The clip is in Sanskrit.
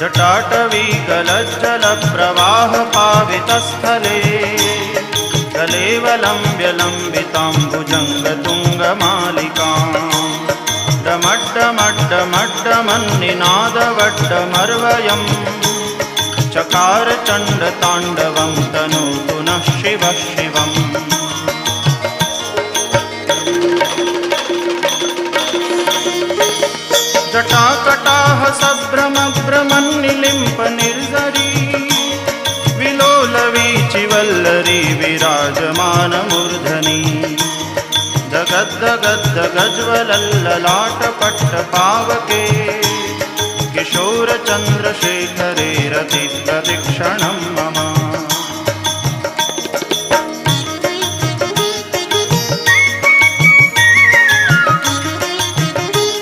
जटाटवीकलज्जलप्रवाहपावितस्थले कलेवलम्ब्यलम्बिताम्बुजङ्गतुङ्गमालिकां डमड्डमड्डमड्डमन्निनादवड्डमर्वयम् चकार चण्डताण्डवं तनोतु नः शिवः शिवम्। जटाकटाह सभ्रमभ्रमन्निलिम्प निर्झरी विलोलवीचिवल्लरी विराजमानमूर्धनि जगद्दगद्दगज्वलल्ललाटपट्टपावके